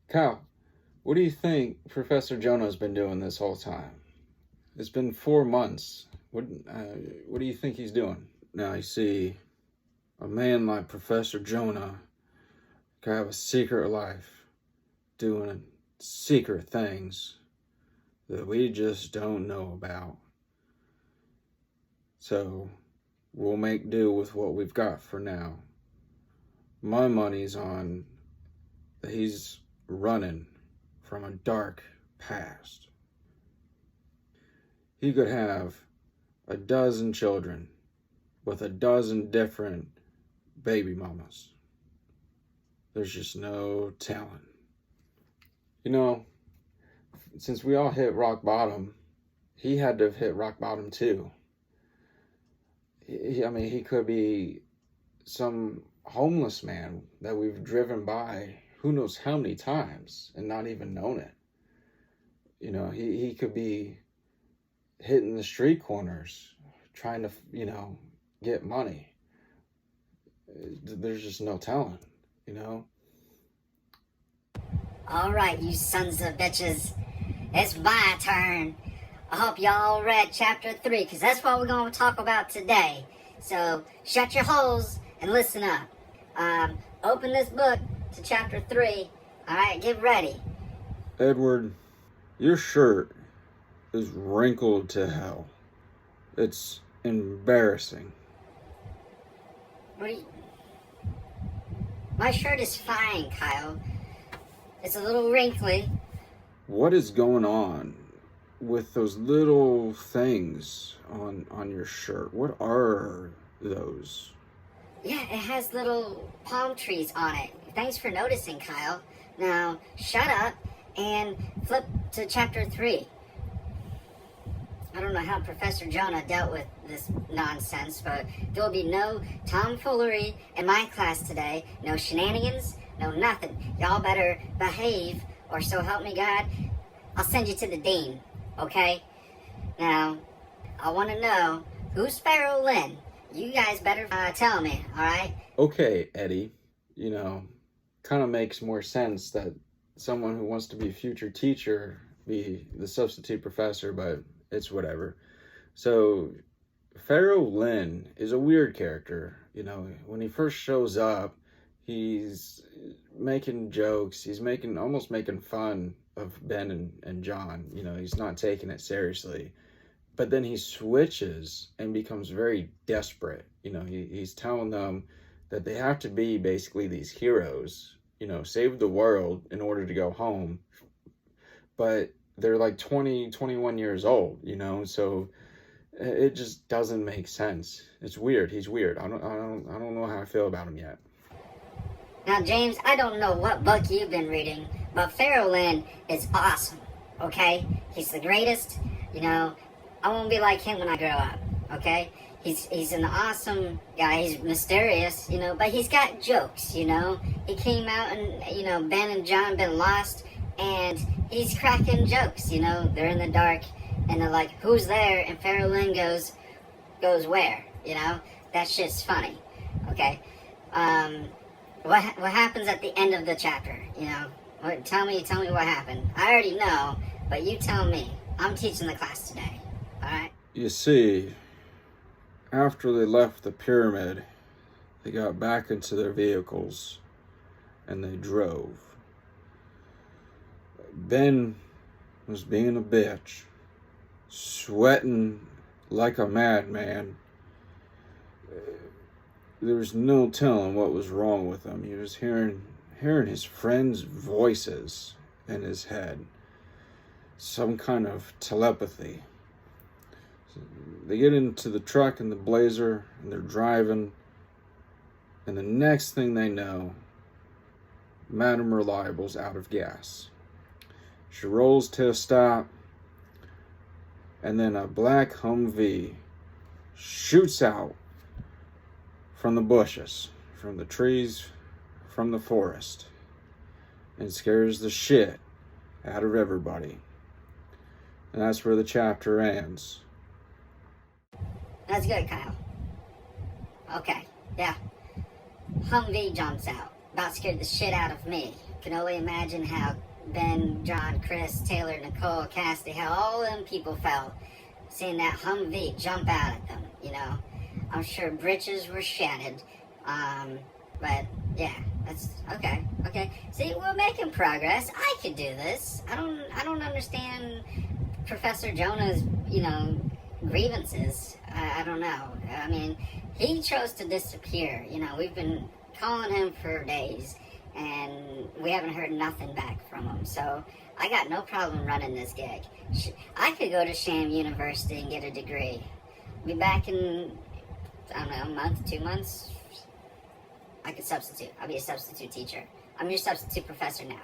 Kyle, what do you think Professor Jonah's been doing this whole time? It's been 4 months. What do you think he's doing? Now, you see, a man like Professor Jonah can have a secret life, doing secret things that we just don't know about. So, we'll make do with what we've got for now. My money's on that he's running from a dark past. He could have a dozen children with a dozen different baby mamas. There's just no telling. You know, since we all hit rock bottom, he had to have hit rock bottom too. He could be some homeless man that we've driven by who knows how many times and not even known it. You know, he could be hitting the street corners trying to, get money. There's just no telling, All right, you sons of bitches. It's my turn. I hope y'all read chapter 3, because that's what we're going to talk about today. So, shut your holes and listen up. Open this book to chapter 3. All right, get ready. Edward, your shirt is wrinkled to hell. It's embarrassing. My shirt is fine, Kyle. It's a little wrinkly. What is going on with those little things on your shirt? What are those? Yeah, it has little palm trees on it. Thanks for noticing, Kyle. Now, shut up and flip to chapter 3. I don't know how Professor Jonah dealt with this nonsense, but there will be no tomfoolery in my class today. No shenanigans, no nothing. Y'all better behave, or so help me God, I'll send you to the dean, okay? Now, I want to know, who's Pharaoh Lynn? You guys better tell me, alright? Okay, Eddie. Kind of makes more sense that someone who wants to be a future teacher be the substitute professor, but it's whatever. So, Pharaoh Lynn is a weird character. When he first shows up, he's making jokes. He's almost making fun of Ben and John. He's not taking it seriously. But then he switches and becomes very desperate. He's telling them that they have to be basically these heroes, save the world in order to go home. But they're like 20, 21 years old, so it just doesn't make sense. It's weird. He's weird. I don't know how I feel about him yet. Now, James, I don't know what book you've been reading, but Pharaoh Lynn is awesome, okay? He's the greatest, I won't be like him when I grow up, okay? He's an awesome guy. He's mysterious, but he's got jokes, He came out and, Ben and John been lost, and he's cracking jokes, They're in the dark, and they're like, who's there? And Pharaoh Lynn goes where? That shit's funny, okay? What happens at the end of the chapter, Tell me what happened. I already know, but you tell me. I'm teaching the class today, alright? You see, after they left the pyramid, they got back into their vehicles and they drove. Ben was being a bitch, sweating like a madman. There was no telling what was wrong with him. He was hearing his friends' voices in his head. Some kind of telepathy. So they get into the truck and the Blazer, and they're driving. And the next thing they know, Madam Reliable's out of gas. She rolls to a stop, and then a black Humvee shoots out from the bushes, from the trees, from the forest, and scares the shit out of everybody. And that's where the chapter ends. That's good, Kyle. Okay, yeah. Humvee jumps out. About scared the shit out of me. can only imagine how Ben, John, Chris, Taylor, Nicole, Cassidy, how all them people felt seeing that Humvee jump out at them, you know. I'm sure britches were shattered. But yeah, that's okay. Okay. See, we're making progress. I could do this. I don't understand Professor Jonah's, you know, grievances. I don't know. I mean, he chose to disappear. You know, we've been calling him for days, and we haven't heard nothing back from him. So I got no problem running this gig. I could go to Sham University and get a degree. Be back in, I don't know, a month, 2 months. I could substitute. I'll be a substitute teacher. I'm your substitute professor now.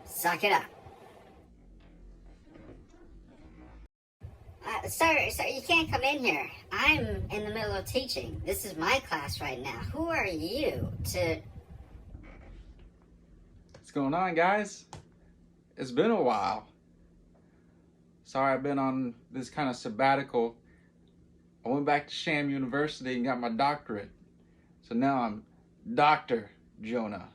Suck it up. Sir, you can't come in here. I'm in the middle of teaching. This is my class right now. Who are you to... What's going on, guys? It's been a while. Sorry, I've been on this kind of sabbatical. I went back to Sham University and got my doctorate. So now I'm Dr. Jonah.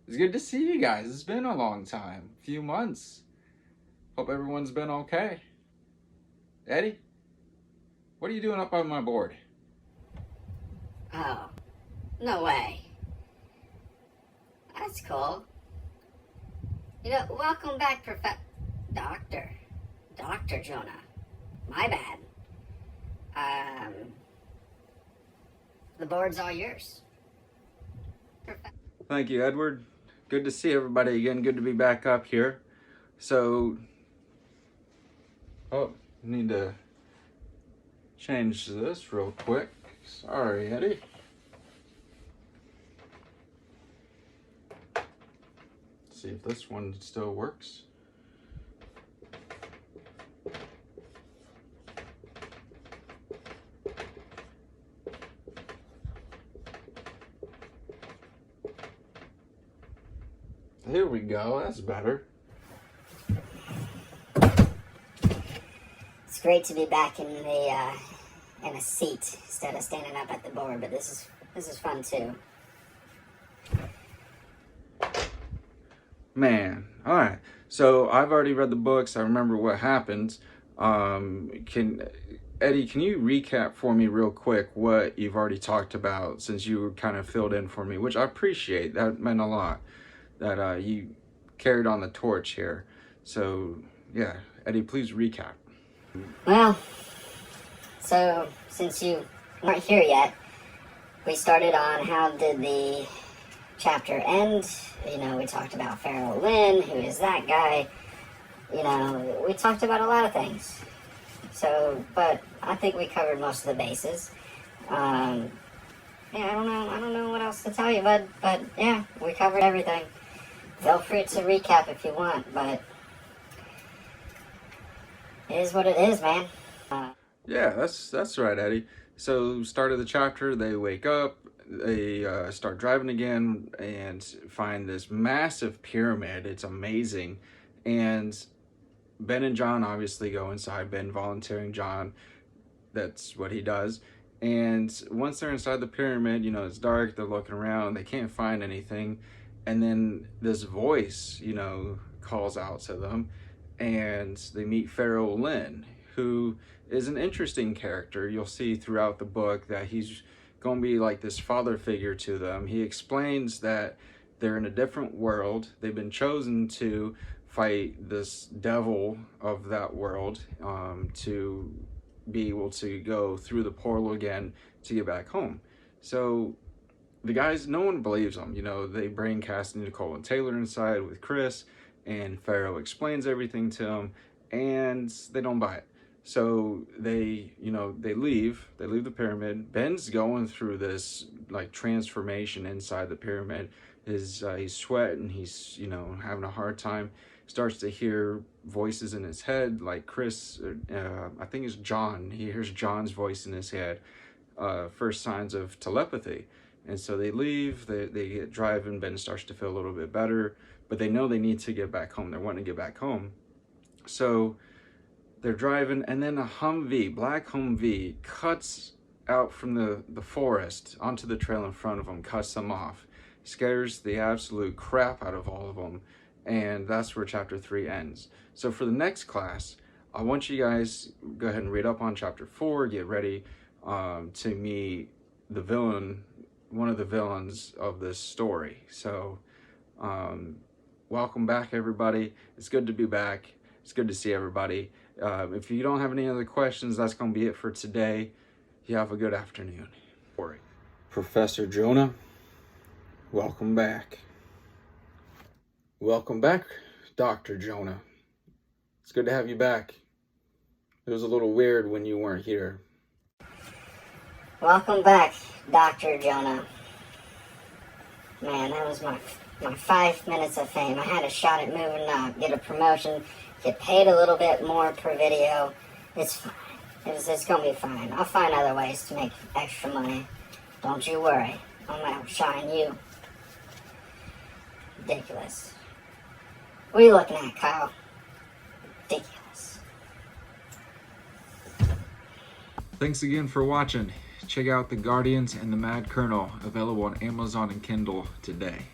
It's good to see you guys. It's been a long time. A few months. Hope everyone's been okay. Eddie, what are you doing up on my board? Oh, no way. That's cool. You know, welcome back, Dr. Jonah. My bad. The board's all yours. Thank you, Edward. Good to see everybody again. Good to be back up here. So, need to change this real quick. Sorry, Eddie. See if this one still works. Here we go. That's better. It's great to be back in a seat instead of standing up at the board, but this is fun too. Man, all right. So I've already read the books. I remember what happened. Eddie, can you recap for me real quick what you've already talked about, since you kind of filled in for me, which I appreciate. That meant a lot that you carried on the torch here. So yeah, Eddie, please recap. Well, so since you weren't here yet, we started on how did the chapter end. You know, we talked about Pharaoh Lynn, who is that guy. You know, we talked about a lot of things. So, but I think we covered most of the bases. Yeah, I don't know what else to tell you, bud, but yeah, we covered everything. Feel free to recap if you want, but it is what it is, man. Yeah, that's right, Eddie. So, start of the chapter, they wake up, they start driving again and find this massive pyramid. It's amazing. And Ben and John obviously go inside. Ben volunteering John. That's what he does. And once they're inside the pyramid, you know, it's dark, they're looking around, they can't find anything. And then this voice, you know, calls out to them, and they meet Pharaoh Lynn, who is an interesting character. You'll see throughout the book that he's going to be like this father figure to them. He explains that they're in a different world. They've been chosen to fight this devil of that world, to be able to go through the portal again to get back home. So the guys, no one believes them. You know, they bring Cassidy, Nicole, and Taylor inside with Chris, and Pharaoh explains everything to them, and they don't buy it. So they, you know, they leave the pyramid. Ben's going through this like transformation inside the pyramid. He's sweating, he's, you know, having a hard time. Starts to hear voices in his head, like Chris, I think it's John. He hears John's voice in his head. First signs of telepathy. And so they leave, they get driving. Ben starts to feel a little bit better, but they know they need to get back home. They're wanting to get back home. So they're driving, and then a Humvee, black Humvee, cuts out from the forest onto the trail in front of them, cuts them off. scares the absolute crap out of all of them, and that's where chapter 3 ends. So for the next class, I want you guys go ahead and read up on chapter 4, get ready to meet the villain, one of the villains of this story. So welcome back, everybody. It's good to be back. It's good to see everybody. If you don't have any other questions, that's going to be it for today. You have a good afternoon. Professor Jonah, welcome back. Welcome back, Dr. Jonah. It's good to have you back. It was a little weird when you weren't here. Welcome back, Dr. Jonah. Man, that was my 5 minutes of fame. I had a shot at moving up, get a promotion, get paid a little bit more per video. It's fine. It's gonna be fine. I'll find other ways to make extra money. Don't you worry. I'm gonna outshine you. Ridiculous. What are you looking at, Kyle? Ridiculous. Thanks again for watching. Check out The Guardians and the Mad Colonel, available on Amazon and Kindle today.